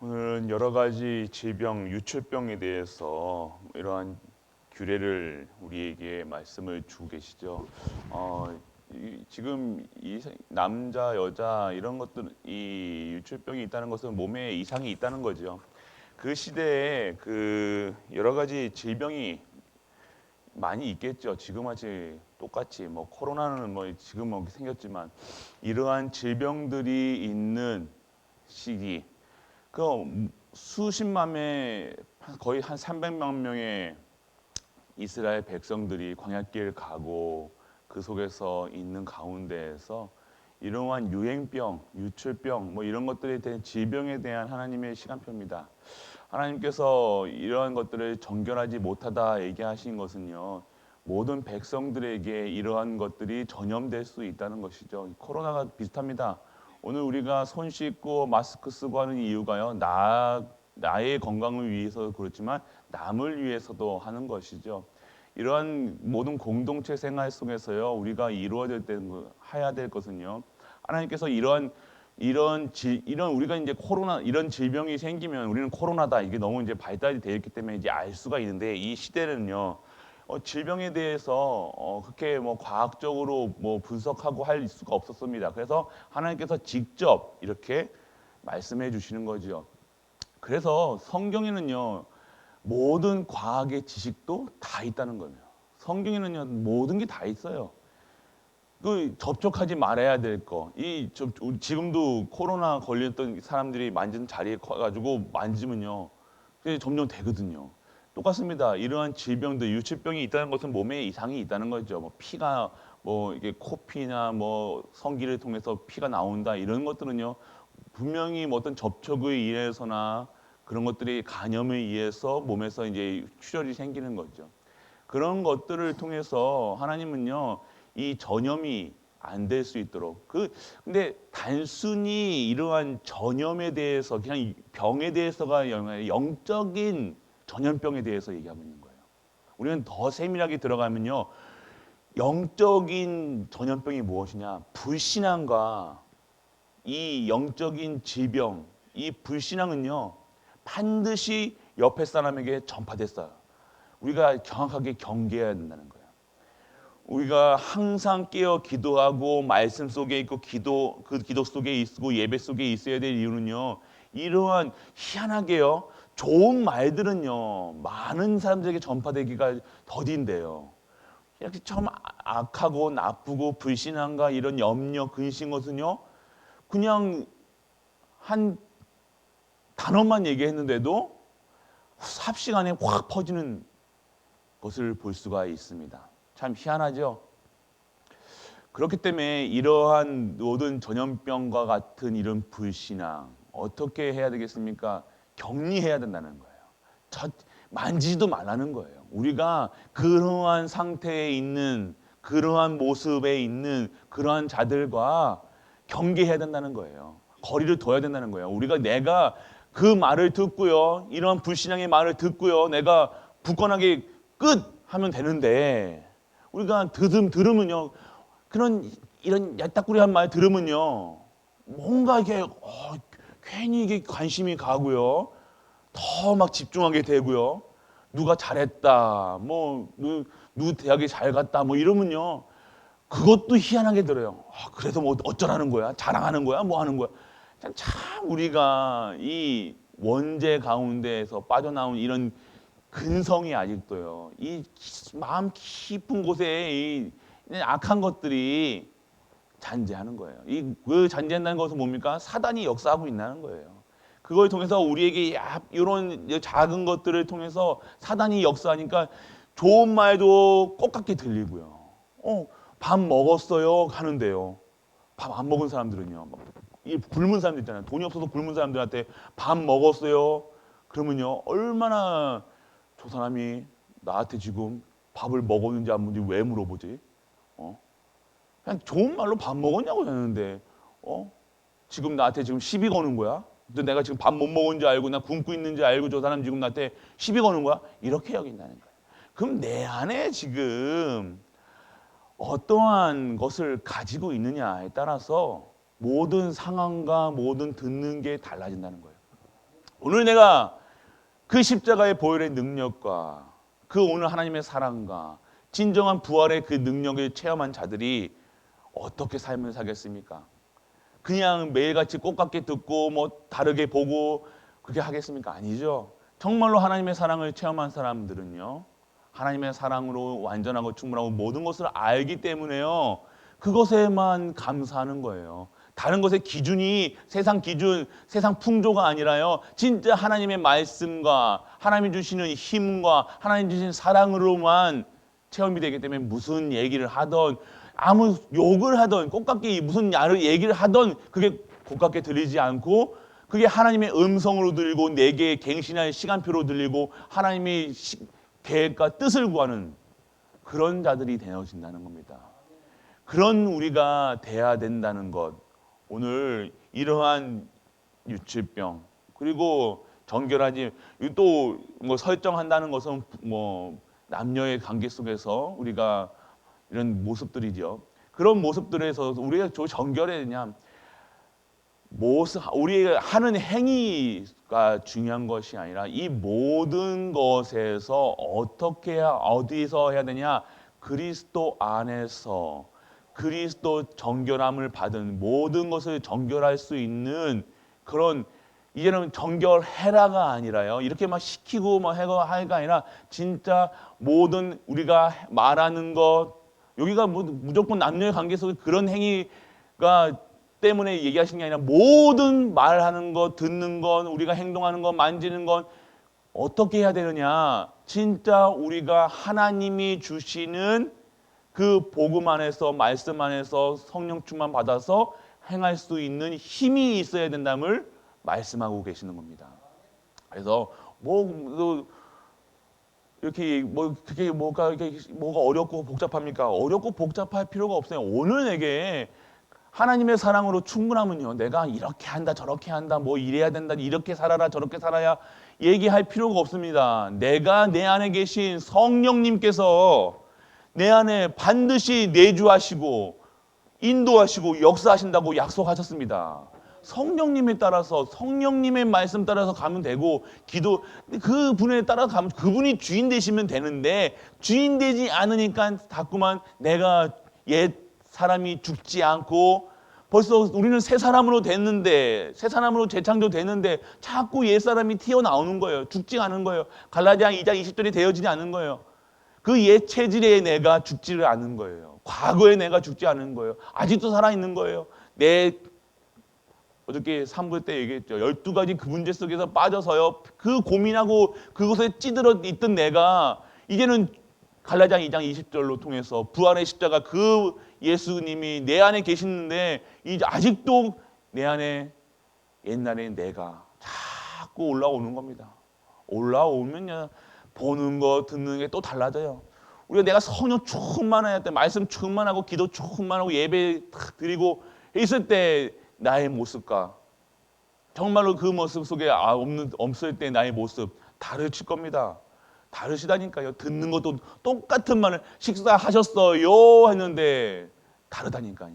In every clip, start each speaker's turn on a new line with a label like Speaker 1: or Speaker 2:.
Speaker 1: 오늘은 여러 가지 질병, 유출병에 대해서 이러한 규례를 우리에게 말씀을 주고 계시죠. 지금 이 남자, 여자 이런 것들, 이 유출병이 있다는 것은 몸에 이상이 있다는 거죠. 그 시대에 그 여러 가지 질병이 많이 있겠죠. 지금 아직 똑같이 뭐 코로나는 뭐 지금 뭐 생겼지만 이러한 질병들이 있는 시기. 그 수십만 명, 거의 한 300만 명의 이스라엘 백성들이 광야길 가고 그 속에서 있는 가운데에서 이러한 유행병, 유출병, 뭐 이런 것들에 대한 질병에 대한 하나님의 시간표입니다. 하나님께서 이러한 것들을 정결하지 못하다 얘기하신 것은요, 모든 백성들에게 이러한 것들이 전염될 수 있다는 것이죠. 코로나가 비슷합니다. 오늘 우리가 손 씻고 마스크 쓰고 하는 이유가요, 나의 건강을 위해서 그렇지만 남을 위해서도 하는 것이죠. 이러한 모든 공동체 생활 속에서요, 우리가 해야 될 것은요, 하나님께서 이런 우리가 이제 코로나 이런 질병이 생기면 우리는 코로나다 이게 너무 이제 발달이 되어 있기 때문에 이제 알 수가 있는데 이 시대는요, 질병에 대해서 그렇게 뭐 과학적으로 뭐 분석하고 할 수가 없었습니다. 그래서 하나님께서 직접 이렇게 말씀해 주시는 거죠. 그래서 성경에는요, 모든 과학의 지식도 다 있다는 거예요. 성경에는요, 모든 게 다 있어요. 그 접촉하지 말아야 될 거. 지금도 코로나 걸렸던 사람들이 만진 자리에 가가지고 만지면요, 그게 점점 되거든요. 똑같습니다. 이러한 질병들, 유치병이 있다는 것은 몸에 이상이 있다는 거죠. 뭐 피가 뭐 이게 코피나 뭐 성기를 통해서 피가 나온다 이런 것들은요, 분명히 뭐 어떤 접촉에 의해서나 그런 것들이 간염에 의해서 몸에서 이제 출혈이 생기는 거죠. 그런 것들을 통해서 하나님은요, 이 전염이 안 될 수 있도록 근데 단순히 이러한 전염에 대해서 그냥 병에 대해서가 아니라 영적인 전염병에 대해서 얘기하고 있는 거예요. 우리는 더 세밀하게 들어가면요, 영적인 전염병이 무엇이냐? 불신앙과 이 영적인 질병, 이 불신앙은요, 반드시 옆에 사람에게 전파됐어요. 우리가 정확하게 경계해야 된다는 거예요. 우리가 항상 깨어 기도하고 말씀 속에 있고 그 기도 속에 있고 예배 속에 있어야 될 이유는요, 이러한 희한하게요, 좋은 말들은요, 많은 사람들에게 전파되기가 더딘데요, 이렇게 참 악하고 나쁘고 불신앙과 이런 염려, 근심 것은요, 그냥 한 단어만 얘기했는데도 삽시간에 확 퍼지는 것을 볼 수가 있습니다. 참 희한하죠? 그렇기 때문에 이러한 모든 전염병과 같은 이런 불신앙 어떻게 해야 되겠습니까? 격리해야 된다는 거예요. 만지지도 말라는 거예요. 우리가 그러한 상태에 있는, 그러한 모습에 있는 그러한 자들과 경계해야 된다는 거예요. 거리를 둬야 된다는 거예요. 내가 그 말을 듣고요, 이런 불신앙의 말을 듣고요, 내가 굳건하게 끝 하면 되는데, 우리가 들으면요, 이런 얄딱구리한 말 들으면요, 뭔가 이게 괜히 이게 관심이 가고요, 더 막 집중하게 되고요, 누가 잘했다, 뭐 누구 대학에 잘 갔다, 뭐 이러면요, 그것도 희한하게 들어요. 그래서 뭐 어쩌라는 거야? 자랑하는 거야? 뭐 하는 거야? 참 우리가 이 원죄 가운데에서 빠져나온 이런 근성이 아직도요, 이 마음 깊은 곳에 이 악한 것들이 잔재하는 거예요. 그 잔재한다는 것은 뭡니까? 사단이 역사하고 있다는 거예요. 그걸 통해서 우리에게 이런 작은 것들을 통해서 사단이 역사하니까 좋은 말도 똑같게 들리고요. 밥 먹었어요 하는데요, 밥 안 먹은 사람들은요, 이 굶은 사람들 있잖아요. 돈이 없어서 굶은 사람들한테 밥 먹었어요 그러면요, 얼마나 저 사람이 나한테 지금 밥을 먹었는지 안 먹는지 왜 물어보지? 그냥 좋은 말로 밥 먹었냐고 하는데, 지금 나한테 지금 시비 거는 거야? 내가 지금 밥 못 먹은 줄 알고 나 굶고 있는 줄 알고 저 사람 지금 나한테 시비 거는 거야? 이렇게 여긴다는 거예요. 그럼 내 안에 지금 어떠한 것을 가지고 있느냐에 따라서 모든 상황과 모든 듣는 게 달라진다는 거예요. 오늘 내가 그 십자가의 보혈의 능력과 그 오늘 하나님의 사랑과 진정한 부활의 그 능력을 체험한 자들이 어떻게 삶을 사겠습니까? 그냥 매일같이 꽃같게 듣고 뭐 다르게 보고 그렇게 하겠습니까? 아니죠. 정말로 하나님의 사랑을 체험한 사람들은요, 하나님의 사랑으로 완전하고 충분하고 모든 것을 알기 때문에요, 그것에만 감사하는 거예요. 다른 것의 기준이 세상 기준, 세상 풍조가 아니라요, 진짜 하나님의 말씀과 하나님이 주시는 힘과 하나님 주신 사랑으로만 체험이 되기 때문에 무슨 얘기를 하던 아무 욕을 하던 꽃같게 무슨 얘기를 하던 그게 고깝게 들리지 않고 그게 하나님의 음성으로 들리고 내게 갱신할 시간표로 들리고 하나님의 계획과 뜻을 구하는 그런 자들이 되어진다는 겁니다. 그런 우리가 돼야 된다는 것. 오늘 이러한 유치병 그리고 정결하지 또 뭐 설정한다는 것은 뭐 남녀의 관계 속에서 우리가 이런 모습들이죠. 그런 모습들에서 우리가 정결해야 되냐? 우리가 하는 행위가 중요한 것이 아니라 이 모든 것에서 어디서 해야 되냐? 그리스도 안에서 그리스도 정결함을 받은 모든 것을 정결할 수 있는 그런 이제는 정결해라가 아니라요. 이렇게 막 시키고 막 해가 아니라 진짜 모든 우리가 말하는 것 여기가 뭐 무조건 남녀의 관계 속에 그런 행위가 때문에 얘기하시는 게 아니라 모든 말하는 것, 듣는 것, 우리가 행동하는 것, 만지는 것 어떻게 해야 되느냐? 진짜 우리가 하나님이 주시는 그 복음 안에서 말씀 안에서 성령 충만 받아서 행할 수 있는 힘이 있어야 된다는 말씀하고 계시는 겁니다. 그래서 이렇게 그게 뭐가 어렵고 복잡합니까? 어렵고 복잡할 필요가 없어요. 오늘 내게 하나님의 사랑으로 충분하면요, 내가 이렇게 한다 저렇게 한다 뭐 이래야 된다 이렇게 살아라 저렇게 살아야 얘기할 필요가 없습니다. 내가 내 안에 계신 성령님께서 내 안에 반드시 내주하시고 인도하시고 역사하신다고 약속하셨습니다. 성령님에 따라서 성령님의 말씀 따라서 가면 되고 기도 그분에 따라 가면 그분이 주인 되시면 되는데 주인 되지 않으니까 자꾸만 내가 옛 사람이 죽지 않고 벌써 우리는 새 사람으로 됐는데 새 사람으로 재창조됐는데 자꾸 옛 사람이 튀어나오는 거예요. 죽지 않은 거예요. 갈라디아 2장 20절이 되어지지 않은 거예요. 그 옛 체질의 내가 죽지를 않은 거예요. 과거의 내가 죽지 않은 거예요. 아직도 살아있는 거예요. 어저께 3부 때 얘기했죠. 12가지 그 문제 속에서 빠져서요. 그 고민하고 그곳에 찌들어 있던 내가 이제는 갈라디아 2장 20절로 통해서 부활의 십자가 그 예수님이 내 안에 계시는데 이제 아직도 내 안에 옛날에 내가 자꾸 올라오는 겁니다. 올라오면요. 보는 거 듣는 게 또 달라져요. 우리가 내가 성령 충만해야 돼. 말씀 충만하고 기도 충만하고 예배 드리고 있을 때 나의 모습과 정말로 그 모습 속에 없을 때 나의 모습 다르실 겁니다. 다르시다니까요. 듣는 것도 똑같은 말을 식사하셨어요 했는데 다르다니까요.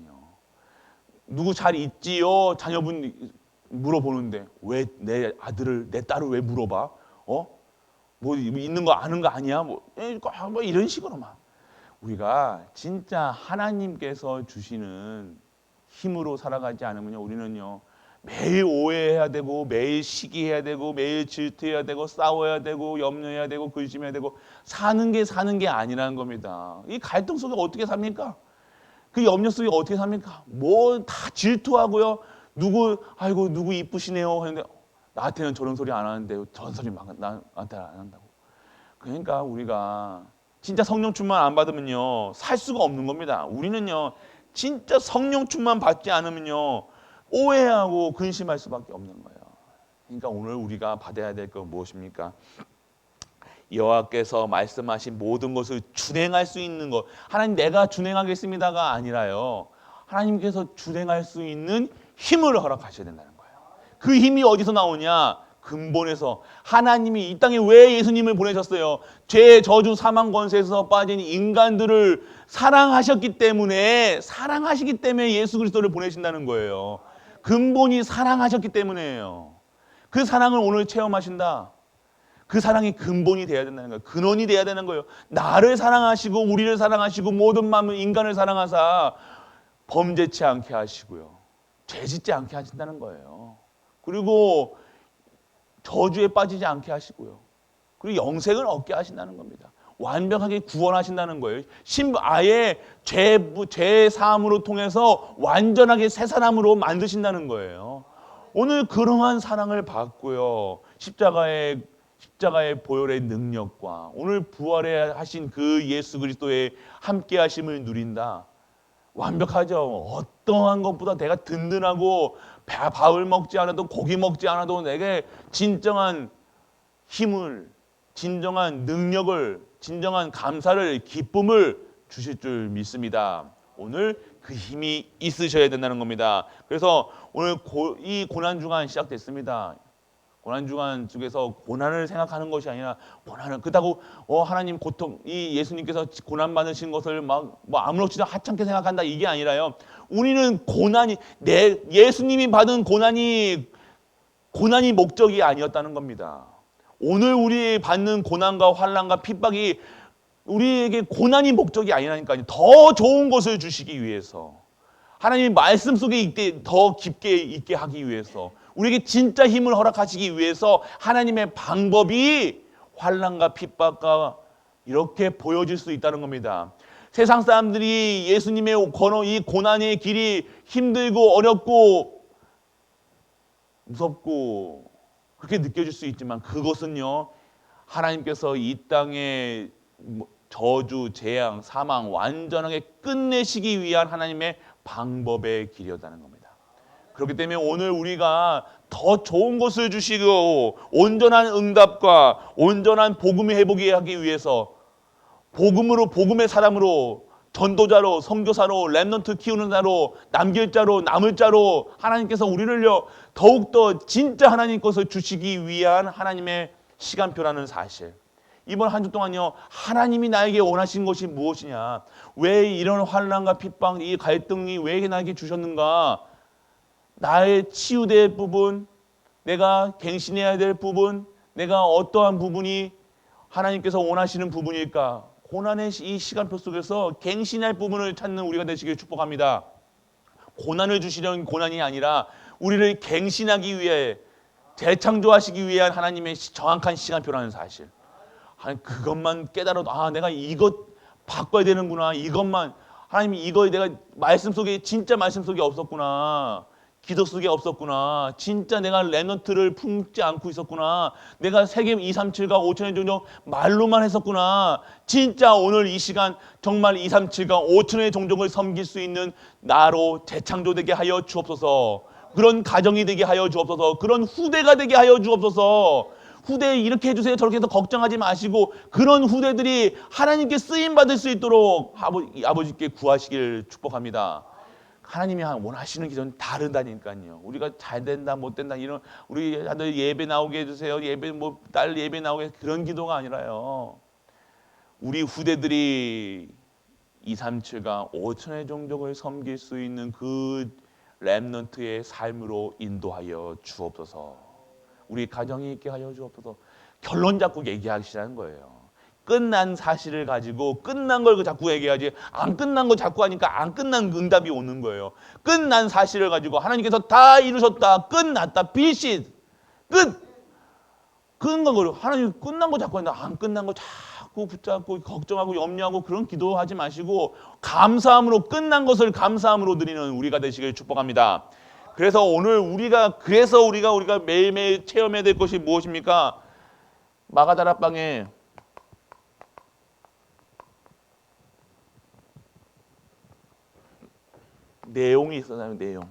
Speaker 1: 누구 잘 있지요? 자녀분 물어보는데 왜 내 아들을 내 딸을 왜 물어봐? 뭐 있는 거 아는 거 아니야? 뭐 이런 식으로만 우리가 진짜 하나님께서 주시는 힘으로 살아가지 않으면요, 우리는요 매일 오해해야 되고 매일 시기해야 되고 매일 질투해야 되고 싸워야 되고 염려해야 되고 근심해야 되고 사는 게 아니라는 겁니다. 이 갈등 속에 어떻게 삽니까? 그 염려 속에 어떻게 삽니까? 뭐 다 질투하고요. 누구 이쁘시네요 하는데 나한테는 저런 소리 안 하는데 저런 소리 나한테 안 한다고. 그러니까 우리가 진짜 성령 충만 안 받으면요 살 수가 없는 겁니다. 우리는요 진짜 성령 충만 받지 않으면요 오해하고 근심할 수밖에 없는 거예요. 그러니까 오늘 우리가 받아야 될 건 무엇입니까? 여호와께서 말씀하신 모든 것을 준행할 수 있는 것. 하나님 내가 준행하겠습니다가 아니라요. 하나님께서 준행할 수 있는 힘을 허락하셔야 된다는 거예요. 그 힘이 어디서 나오냐? 근본에서. 하나님이 이 땅에 왜 예수님을 보내셨어요? 죄, 저주, 사망 권세에서 빠진 인간들을 사랑하시기 때문에 예수 그리스도를 보내신다는 거예요. 근본이 사랑하셨기 때문에요. 그 사랑을 오늘 체험하신다. 그 사랑이 근본이 돼야 된다는 거예요. 근원이 돼야 되는 거예요. 나를 사랑하시고 우리를 사랑하시고 모든 마음을 인간을 사랑하사 범죄치 않게 하시고요. 죄짓지 않게 하신다는 거예요. 그리고 저주에 빠지지 않게 하시고요. 그리고 영생을 얻게 하신다는 겁니다. 완벽하게 구원하신다는 거예요. 아예 죄 사함으로 통해서 완전하게 새 사람으로 만드신다는 거예요. 오늘 그러한 사랑을 받고요. 십자가의 보혈의 능력과 오늘 부활에 하신 그 예수 그리스도의 함께 하심을 누린다. 완벽하죠. 어떠한 것보다 내가 든든하고 밥을 먹지 않아도 고기 먹지 않아도 내게 진정한 힘을, 진정한 능력을, 진정한 감사를, 기쁨을 주실 줄 믿습니다. 오늘 그 힘이 있으셔야 된다는 겁니다. 그래서 오늘 이 고난주간 시작됐습니다. 고난주간 속에서 고난을 생각하는 것이 아니라 고난을 그렇다고 하나님 고통 이 예수님께서 고난 받으신 것을 막 뭐 아무렇지도 하찮게 생각한다 이게 아니라요. 우리는 예수님이 받은 고난이 목적이 아니었다는 겁니다. 오늘 우리 받는 고난과 환난과 핍박이 우리에게 고난이 목적이 아니라니까요. 더 좋은 것을 주시기 위해서 하나님의 말씀 속에 있게 더 깊게 있게 하기 위해서 우리에게 진짜 힘을 허락하시기 위해서 하나님의 방법이 환난과 핍박과 이렇게 보여질 수 있다는 겁니다. 세상 사람들이 예수님의 이 고난의 길이 힘들고 어렵고 무섭고 그렇게 느껴질 수 있지만 그것은요 하나님께서 이 땅에 저주, 재앙, 사망 완전하게 끝내시기 위한 하나님의 방법의 길이었다는 겁니다. 그렇기 때문에 오늘 우리가 더 좋은 것을 주시고 온전한 응답과 온전한 복음의 회복이 하기 위해서 복음의 사람으로 전도자로 선교사로 렘넌트 키우는 자로 남길 자로 남을 자로 하나님께서 우리를요 더욱더 진짜 하나님 것을 주시기 위한 하나님의 시간표라는 사실. 이번 한 주 동안요 하나님이 나에게 원하신 것이 무엇이냐, 왜 이런 환난과 핍박 이 갈등이 왜 나에게 주셨는가, 나의 치유될 부분, 내가 갱신해야 될 부분, 내가 어떠한 부분이 하나님께서 원하시는 부분일까. 고난의 이 시간표 속에서 갱신할 부분을 찾는 우리가 되시길 축복합니다. 고난을 주시려는 고난이 아니라 우리를 갱신하기 위해 재창조하시기 위한 하나님의 정확한 시간표라는 사실. 그것만 깨달아도 내가 이것 바꿔야 되는구나. 이것만 하나님이 이거 내가 말씀 속에 진짜 말씀 속에 없었구나. 기도 속에 없었구나. 진짜 내가 렘넌트를 품지 않고 있었구나. 내가 세계 237과 5천의 종족 말로만 했었구나. 진짜 오늘 이 시간 정말 237과 5천의 종족을 섬길 수 있는 나로 재창조되게 하여 주옵소서. 그런 가정이 되게 하여 주옵소서. 그런 후대가 되게 하여 주옵소서. 후대 이렇게 해주세요 저렇게 해서 걱정하지 마시고 그런 후대들이 하나님께 쓰임받을 수 있도록 아버지께 구하시길 축복합니다. 하나님이 원하시는 기도는 다르다니까요. 우리가 잘 된다 못 된다 이런 우리 아들 예배 나오게 해주세요. 예배 딸 예배 나오게 그런 기도가 아니라요. 우리 후대들이 237과 5천의 종족을 섬길 수 있는 그 렘넌트의 삶으로 인도하여 주옵소서. 우리 가정이 있게 하여 주옵소서. 결론 자꾸 얘기하시라는 거예요. 끝난 사실을 가지고 끝난 걸 자꾸 얘기하지 안 끝난 거 자꾸 하니까 안 끝난 응답이 오는 거예요. 끝난 사실을 가지고 하나님께서 다 이루셨다. 끝났다. 빛이 끝난 거 하나님 끝난 거 자꾸 하는데 안 끝난 거 자꾸 붙잡고 걱정하고 염려하고 그런 기도하지 마시고 감사함으로 끝난 것을 감사함으로 드리는 우리가 되시길 축복합니다. 그래서 오늘 우리가 매일매일 체험해야 될 것이 무엇입니까? 마가다락방에 내용이 있었나요? 내용.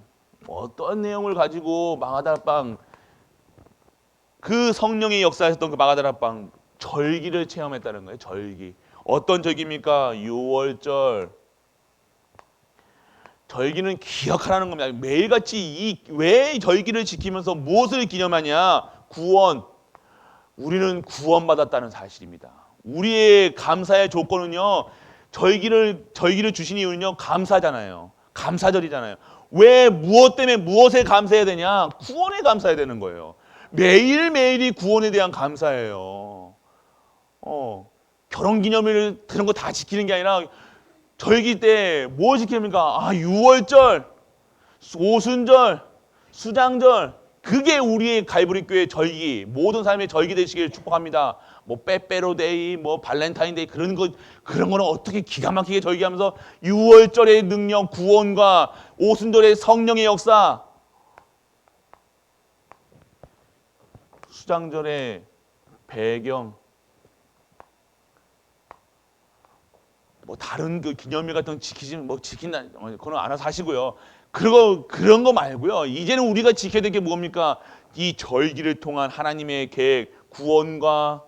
Speaker 1: 어떤 내용을 가지고 마가다락방 그 성령의 역사하셨던 그 마가다락방 절기를 체험했다는 거예요. 절기. 어떤 절기입니까? 유월절. 절기는 기억하라는 겁니다. 매일같이 왜 절기를 지키면서 무엇을 기념하냐? 구원. 우리는 구원받았다는 사실입니다. 우리의 감사의 조건은요. 절기를 주신 이유는요. 감사잖아요. 감사절이잖아요. 왜 무엇 때문에 무엇에 감사해야 되냐? 구원에 감사해야 되는 거예요. 매일매일이 구원에 대한 감사예요. 결혼기념일 그런 거 다 지키는 게 아니라 절기 때 뭐 지킵니까? 유월절, 오순절, 수장절, 그게 우리의 갈보리교회 절기, 모든 삶의 절기 되시길 축복합니다. 뭐 빼빼로데이, 뭐 발렌타인데이 그런 거는 어떻게 기가 막히게 절기하면서 유월절의 능력, 구원과 오순절의 성령의 역사, 수장절의 배경, 뭐 다른 그 기념일 같은 거 지키지는 뭐 지킨다, 그건 알아서 하시고요. 그런 거 말고요. 이제는 우리가 지켜야 될 게 뭡니까? 이 절기를 통한 하나님의 계획, 구원과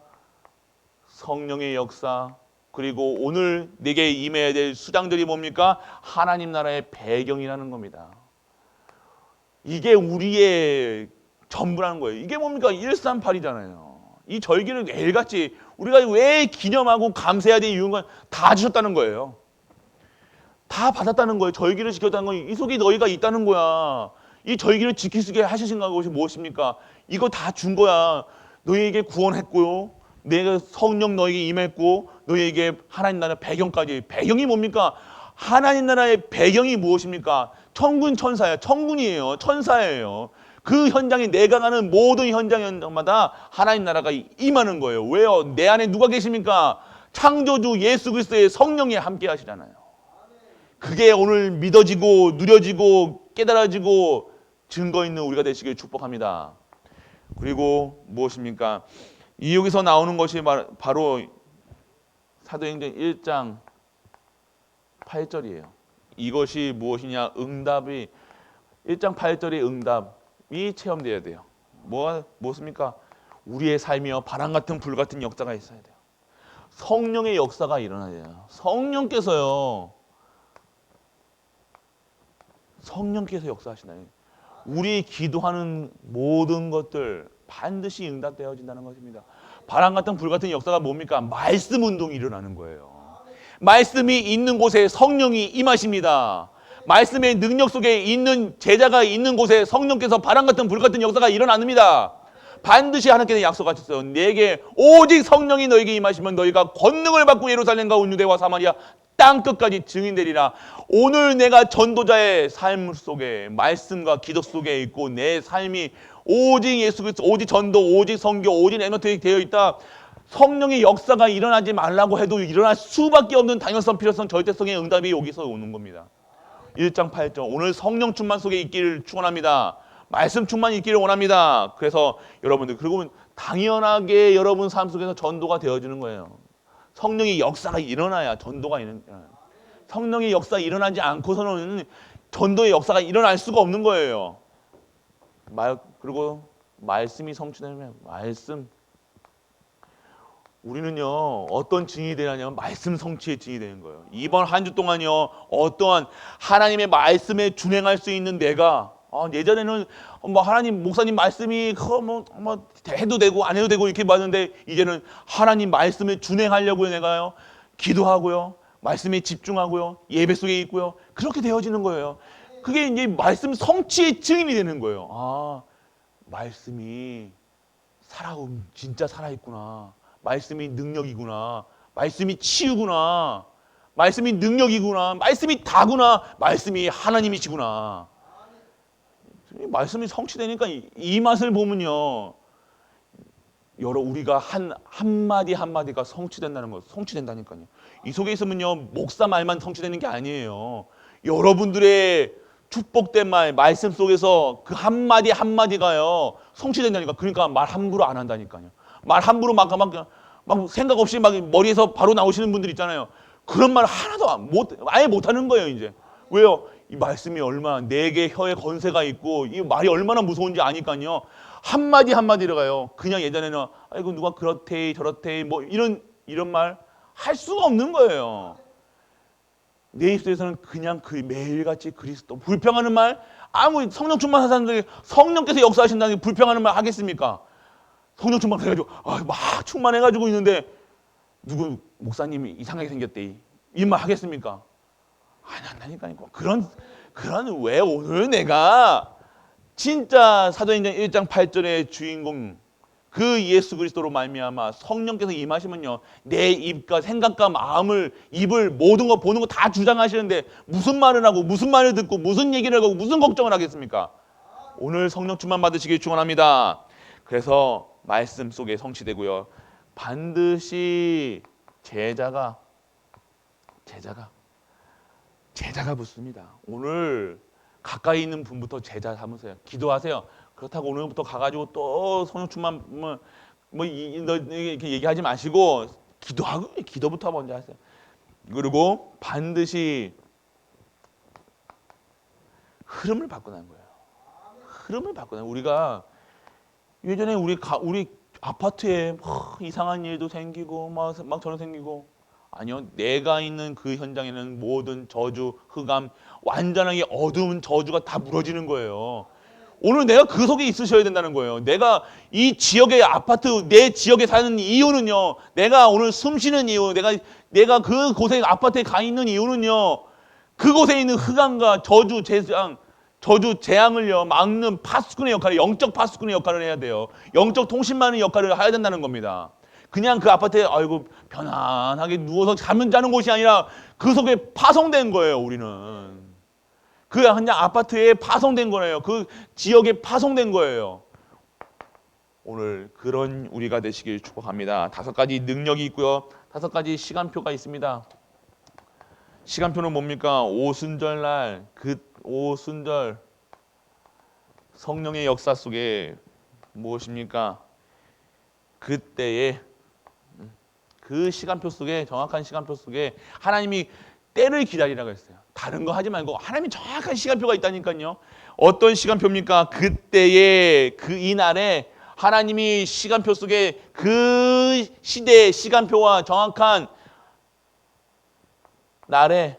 Speaker 1: 성령의 역사, 그리고 오늘 내게 임해야 될 수장들이 뭡니까? 하나님 나라의 배경이라는 겁니다. 이게 우리의 전부라는 거예요. 이게 뭡니까? 138이잖아요. 이 절기를 매일같이 우리가 왜 기념하고 감사해야 될 이유가 다 주셨다는 거예요. 다 받았다는 거예요. 절기를 지켰다는 건 이 속에 너희가 있다는 거야. 이 절기를 지킬 수 있게 하신 것이 무엇입니까? 이거 다 준 거야. 너희에게 구원했고요. 내가 성령 너희에게 임했고 너희에게 하나님 나라 배경까지. 배경이 뭡니까? 하나님 나라의 배경이 무엇입니까? 천군 천사야. 천군이에요. 천사예요. 그 현장에 내가 가는 모든 현장마다 하나님 나라가 임하는 거예요. 왜요? 내 안에 누가 계십니까? 창조주 예수 그리스도의 성령이 함께 하시잖아요. 그게 오늘 믿어지고 누려지고 깨달아지고 증거 있는 우리가 되시길 축복합니다. 그리고 무엇입니까? 여기서 나오는 것이 바로 사도행전 1장 8절이에요. 이것이 무엇이냐? 응답이 1장 8절의 응답이 체험되어야 돼요. 무엇입니까? 우리의 삶이요 바람 같은 불 같은 역사가 있어야 돼요. 성령의 역사가 일어나야 돼요. 성령께서 역사하시나요? 우리 기도하는 모든 것들 반드시 응답되어진다는 것입니다. 바람 같은 불 같은 역사가 뭡니까? 말씀 운동이 일어나는 거예요. 말씀이 있는 곳에 성령이 임하십니다. 말씀의 능력 속에 있는 제자가 있는 곳에 성령께서 바람 같은 불 같은 역사가 일어납니다. 반드시 하나님께서 약속하셨어요. 내게 오직 성령이 너에게 임하시면 너희가 권능을 받고 예루살렘과 온 유대와 사마리아 땅끝까지 증인되리라. 오늘 내가 전도자의 삶 속에 말씀과 기도 속에 있고 내 삶이 오직 예수 그리스도, 오직 전도, 오직 선교, 오직 에너텍 되어 있다. 성령의 역사가 일어나지 말라고 해도 일어날 수밖에 없는 당연성, 필요성, 절대성의 응답이 여기서 오는 겁니다. 1장 8절 오늘 성령 충만 속에 있기를 축원합니다. 말씀 충만 있기를 원합니다. 그래서 여러분들 그리고 당연하게 여러분 삶 속에서 전도가 되어지는 거예요. 성령의 역사가 일어나야 전도가 일어나요. 성령의 역사가 일어나지 않고서는 전도의 역사가 일어날 수가 없는 거예요. 그리고 말씀이 성취되면 말씀. 우리는요 어떤 증인이 되냐면 말씀 성취의 증인이 되는 거예요. 이번 한 주 동안요 어떠한 하나님의 말씀에 준행할 수 있는 내가 예전에는 뭐 하나님 목사님 말씀이 뭐 해도 되고 안 해도 되고 이렇게 봤는데 이제는 하나님 말씀에 준행하려고요 내가요 기도하고요 말씀에 집중하고요 예배 속에 있고요 그렇게 되어지는 거예요. 그게 이제 말씀 성취의 증인이 되는 거예요. 말씀이 진짜 살아있구나. 말씀이 능력이구나. 말씀이 치유구나. 말씀이 능력이구나. 말씀이 다구나. 말씀이 하나님이시구나. 말씀이 성취되니까 이 맛을 보면요. 우리가 한마디 한마디가 성취된다는 거, 성취된다니까요. 이 속에 있으면요. 목사 말만 성취되는 게 아니에요. 여러분들의 축복된 말씀 속에서 그 한마디 한마디가요. 성취된다니까. 그러니까 말 함부로 안 한다니까요. 말 함부로 막 생각 없이 막 머리에서 바로 나오시는 분들 있잖아요. 그런 말 하나도 아예 못하는 거예요, 이제. 왜요? 이 말씀이 얼마나 내게 혀에 건세가 있고 이 말이 얼마나 무서운지 아니까요. 한마디 한마디로 가요. 그냥 예전에는 아이고 누가 그렇대 저렇대 뭐 이런 말 할 수가 없는 거예요. 내 입술에서는 그냥 매일같이 그리스도 불평하는 말 아무 성령 충만한 사람들이 성령께서 역사하신다는 게 불평하는 말 하겠습니까? 성령 충만해가지고 막 충만해가지고 있는데 누구 목사님이 이상하게 생겼대 이 말 하겠습니까? 안 한다니까요. 그런 왜 오늘 내가 진짜 사도행전 1장 8절의 주인공 그 예수 그리스도로 말미암아 성령께서 임하시면요, 내 입과 생각과 마음을, 입을, 모든 거 보는 거 다 주장하시는데 무슨 말을 하고 무슨 말을 듣고 무슨 얘기를 하고 무슨 걱정을 하겠습니까? 오늘 성령 충만 받으시길 축원합니다. 그래서 말씀 속에 성취되고요, 반드시 제자가 붙습니다. 오늘 가까이 있는 분부터 제자 삼으세요. 기도하세요. 그렇다고 오늘부터 가가지고 또 성령 충만 이렇게 얘기하지 마시고 기도부터 먼저 하세요. 그리고 반드시 흐름을 바꾸는 거예요. 흐름을 바꾸는. 우리가 예전에 우리 아파트에 이상한 일도 생기고 막 저런 생기고, 아니요, 내가 있는 그 현장에는 모든 저주, 흑암, 완전하게 어두운 저주가 다 무너지는 거예요. 오늘 내가 그 속에 있으셔야 된다는 거예요. 내가 이 지역의 아파트, 내 지역에 사는 이유는요, 내가 오늘 숨 쉬는 이유, 내가 그곳에 아파트에 가 있는 이유는요, 그곳에 있는 흑암과 저주 재앙을요 막는 파수꾼의 역할을, 영적 파수꾼의 역할을 해야 돼요. 영적 통신망의 역할을 해야 된다는 겁니다. 그냥 그 아파트에 아이고 편안하게 누워서 잠을 자는 곳이 아니라 그 속에 파송된 거예요. 우리는 그 그냥 아파트에 파송된 거예요. 그 지역에 파송된 거예요. 오늘 그런 우리가 되시길 축복합니다. 5가지 능력이 있고요, 5가지 시간표가 있습니다. 시간표는 뭡니까? 오순절날, 그 오순절 성령의 역사 속에 무엇입니까? 그때에 그 시간표 속에, 정확한 시간표 속에 하나님이 때를 기다리라고 했어요. 다른 거 하지 말고 하나님이 정확한 시간표가 있다니까요. 어떤 시간표입니까? 그때에, 이날에 하나님이 시간표 속에 그 시대의 시간표와 정확한 날에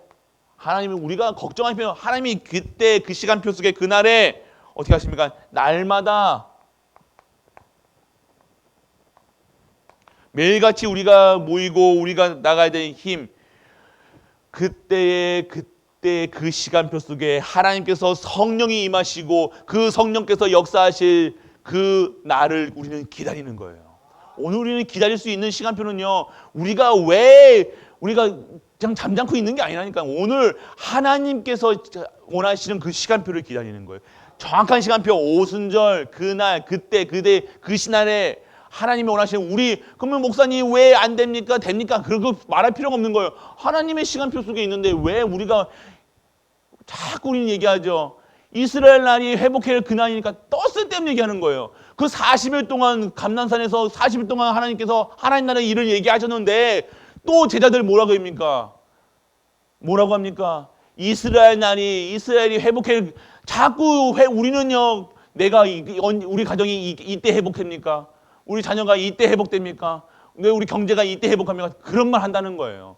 Speaker 1: 하나님이, 우리가 걱정할 필요, 하나님이 그때 그 시간표 속에 그날에 어떻게 하십니까? 날마다 매일같이 우리가 모이고 우리가 나가야 되는 힘, 그때 그 시간표 속에 하나님께서 성령이 임하시고 그 성령께서 역사하실 그 날을 우리는 기다리는 거예요. 오늘 우리는 기다릴 수 있는 시간표는요, 우리가 그냥 잠잠고 있는 게 아니라니까. 오늘 하나님께서 원하시는 그 시간표를 기다리는 거예요. 정확한 시간표, 오순절, 그날, 그때, 그 시날에 하나님이 원하시는 그러면 목사님 왜 안 됩니까? 됩니까? 그렇게 말할 필요가 없는 거예요. 하나님의 시간표 속에 있는데 왜 우리가 자꾸 우리는 얘기하죠. 이스라엘 날이 회복할 그날이니까 또 쓸데없는 얘기하는 거예요. 그 40일 동안 감난산에서 40일 동안 하나님께서 하나님 나라의 일을 얘기하셨는데 또 제자들 뭐라고 합니까? 뭐라고 합니까? 이스라엘이 회복할, 자꾸 우리는요, 우리 가정이 이때 회복합니까? 우리 자녀가 이때 회복됩니까? 왜 우리 경제가 이때 회복합니까? 그런 말 한다는 거예요.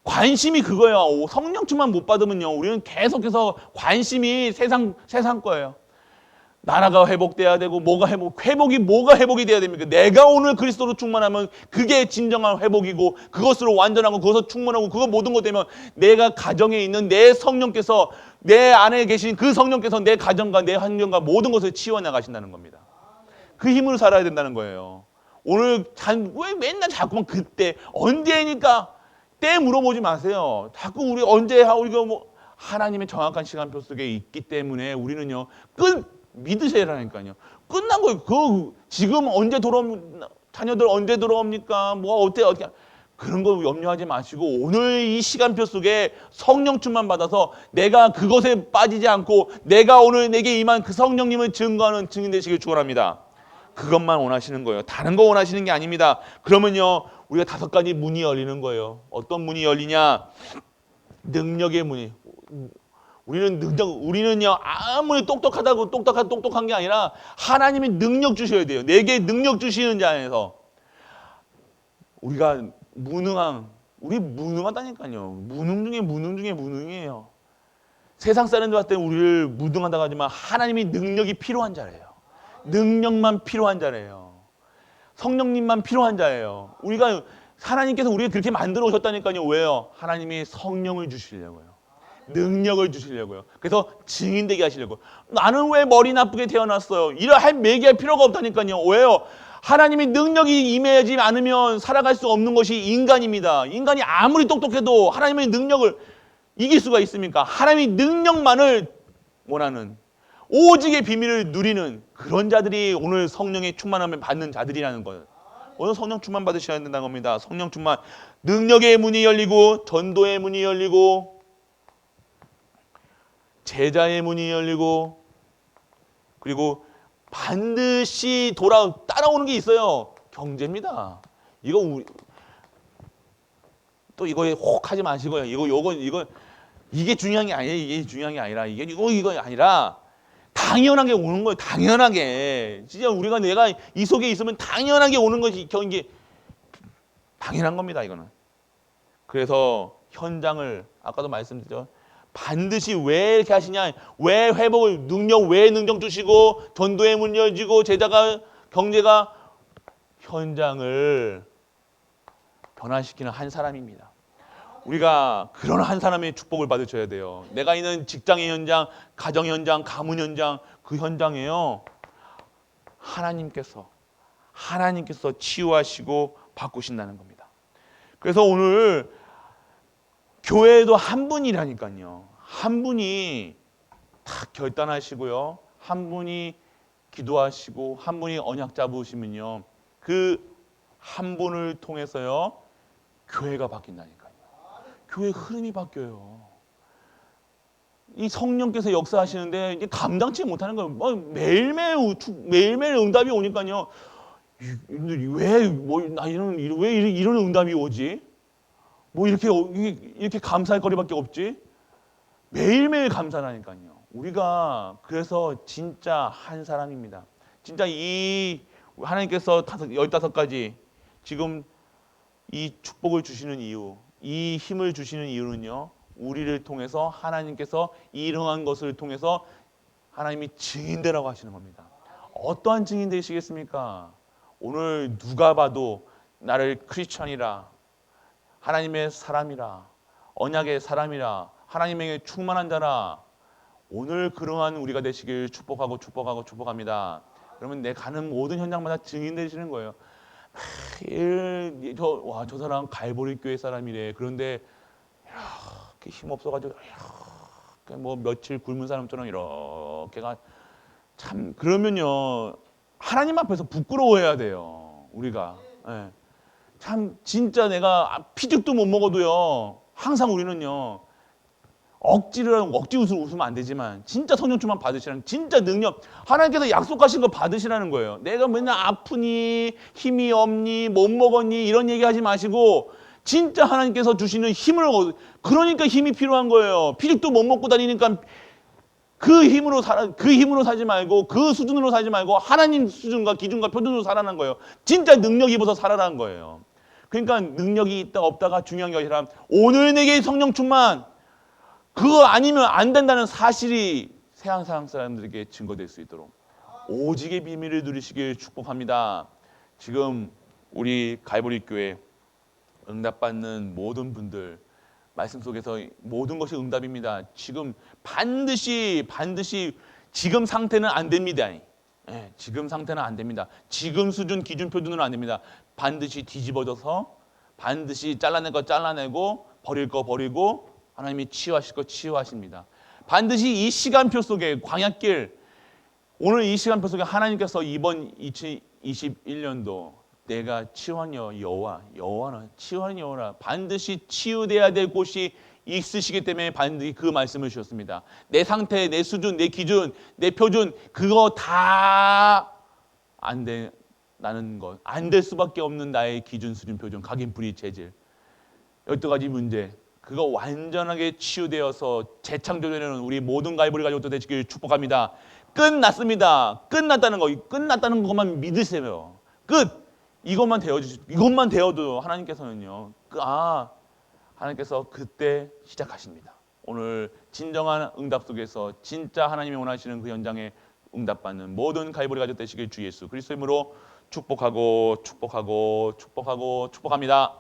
Speaker 1: 관심이 그거예요. 성령 충만 못 받으면요, 우리는 계속해서 관심이 세상 거예요. 나라가 회복돼야 되고 뭐가 회복이 돼야 됩니까? 내가 오늘 그리스도로 충만하면 그게 진정한 회복이고, 그것으로 완전하고 그것으로 충만하고 그거 모든 것 되면 내가 가정에 있는 내 성령께서, 내 안에 계신 그 성령께서 내 가정과 내 환경과 모든 것을 치워나가신다는 겁니다. 그 힘으로 살아야 된다는 거예요. 오늘 왜 맨날 자꾸만 그때 언제니까 때 물어보지 마세요. 자꾸 우리 언제 우리가 하나님의 정확한 시간표 속에 있기 때문에 우리는요 믿으셔야 하니까요. 끝난 거예요. 지금 언제 자녀들 언제 돌아옵니까? 어떻게 그런 거 염려하지 마시고 오늘 이 시간표 속에 성령 충만 받아서 내가 그것에 빠지지 않고 내가 오늘 내게 임한 그 성령님을 증거하는 증인 되시길 축원합니다. 그것만 원하시는 거예요. 다른 거 원하시는 게 아닙니다. 그러면요, 우리가 5가지 문이 열리는 거예요. 어떤 문이 열리냐? 능력의 문이. 우리는요, 아무리 똑똑한 게 아니라 하나님이 능력 주셔야 돼요. 내게 능력 주시는 자에서 우리가 우리 무능하다니까요. 무능 중에 무능이에요. 세상 사람들 봤을 때 우리를 무능하다고 하지만 하나님이 능력이 필요한 자래요. 능력만 필요한 자래요. 성령님만 필요한 자예요. 하나님께서 우리가 그렇게 만들어 오셨다니까요. 왜요? 하나님이 성령을 주시려고요. 능력을 주시려고요. 그래서 증인되게 하시려고. 나는 왜 머리 나쁘게 태어났어요? 이런 얘기할 필요가 없다니까요. 왜요? 하나님이 능력이 임하지 않으면 살아갈 수 없는 것이 인간입니다. 인간이 아무리 똑똑해도 하나님의 능력을 이길 수가 있습니까? 하나님의 능력만을 원하는, 오직의 비밀을 누리는 그런 자들이 오늘 성령의 충만함을 받는 자들이라는 거예요. 오늘 성령 충만 받으셔야 된다는 겁니다. 성령 충만. 능력의 문이 열리고, 전도의 문이 열리고, 제자의 문이 열리고, 그리고 반드시 따라오는 게 있어요. 경제입니다. 또 이거에 혹하지 마시고요. 이게 중요한 게 아니에요. 이게 중요한 게 아니라, 이거 아니라, 당연하게 오는 거예요. 당연하게. 진짜 내가 이 속에 있으면 당연하게 오는 것이 이게 당연한 겁니다. 이거는. 그래서 현장을 아까도 말씀드렸죠. 반드시 왜 이렇게 하시냐? 왜 회복을 왜 능력 주시고 전도의 문 열지고 제자가 경제가 현장을 변화시키는 한 사람입니다. 우리가 그런 한 사람의 축복을 받으셔야 돼요. 내가 있는 직장의 현장, 가정 현장, 가문 현장, 그 현장에요. 하나님께서 치유하시고 바꾸신다는 겁니다. 그래서 오늘 교회에도 한 분이라니까요. 한 분이 딱 결단하시고요. 한 분이 기도하시고 한 분이 언약 잡으시면요. 그 한 분을 통해서요. 교회가 바뀐다니까요. 교회 흐름이 바뀌어요. 이 성령께서 역사하시는데 이제 감당치 못하는 거예요. 매일매일 응답이 오니까요. 왜 이런 응답이 오지? 이렇게 감사할 거리밖에 없지? 매일매일 감사하니까요. 우리가 그래서 진짜 한 사람입니다. 진짜 이 하나님께서 15가지 지금 이 축복을 주시는 이유, 이 힘을 주시는 이유는요. 우리를 통해서 하나님께서 이러한 것을 통해서 하나님이 증인되라고 하시는 겁니다. 어떠한 증인 되시겠습니까? 오늘 누가 봐도 나를 크리스천이라, 하나님의 사람이라, 언약의 사람이라, 하나님에게 충만한 자라, 오늘 그러한 우리가 되시길 축복합니다. 그러면 내 가는 모든 현장마다 증인 되시는 거예요. 저 사람 갈보리 교회 사람이래. 그런데 이렇게 힘 없어가지고 뭐 며칠 굶은 사람처럼 이렇게가 참 그러면요 하나님 앞에서 부끄러워해야 돼요. 우리가 참 진짜 내가 피죽도 못 먹어도요 항상 우리는요 억지 웃으면 안 되지만 진짜 성령 충만 받으시라는 진짜 능력 하나님께서 약속하신 거 받으시라는 거예요. 내가 맨날 아프니 힘이 없니 못 먹었니 이런 얘기하지 마시고 진짜 하나님께서 주시는 힘을 그러니까 힘이 필요한 거예요. 피죽도 못 먹고 다니니까 그 힘으로 살지 말고 그 수준으로 살지 말고 하나님 수준과 기준과 표준으로 살아난 거예요. 진짜 능력 입어서 살아난 거예요. 그러니까 능력이 있다 없다가 중요한 게 아니라 오늘 내게 성령 충만 그거 아니면 안 된다는 사실이 세상 사람들에게 증거될 수 있도록 오직의 비밀을 누리시길 축복합니다. 지금 우리 갈보리 교회 응답받는 모든 분들 말씀 속에서 모든 것이 응답입니다. 지금 반드시 지금 상태는 안 됩니다. 지금 상태는 안 됩니다. 지금 수준 기준 표준으로 안 됩니다. 반드시 뒤집어져서 반드시 잘라낼 거 잘라내고 버릴 거 버리고 하나님이 치유하실 거 치유하십니다. 반드시 이 시간표 속에 광야길 오늘 이 시간표 속에 하나님께서 이번 2021년도 내가 치유한 여호와는 치유한 여호와라 반드시 치유돼야 될 곳이 있으시기 때문에 반드시 그 말씀을 주셨습니다. 내 상태, 내 수준, 내 기준, 내 표준 그거 다 안 된다는 것, 안 될 수밖에 없는 나의 기준, 수준, 표준, 각인, 불의, 재질 12가지 문제 그거 완전하게 치유되어서 재창조되는 우리 모든 갈보리 가족도 되시길 축복합니다. 끝났습니다. 끝났다는 것만 믿으세요. 이것만 되어도 하나님께서는요. 하나님께서 그때 시작하십니다. 오늘 진정한 응답 속에서 진짜 하나님이 원하시는 그 현장에 응답받는 모든 갈보리 가족 되시길 주 예수 그리스도 이름으로 축복합니다.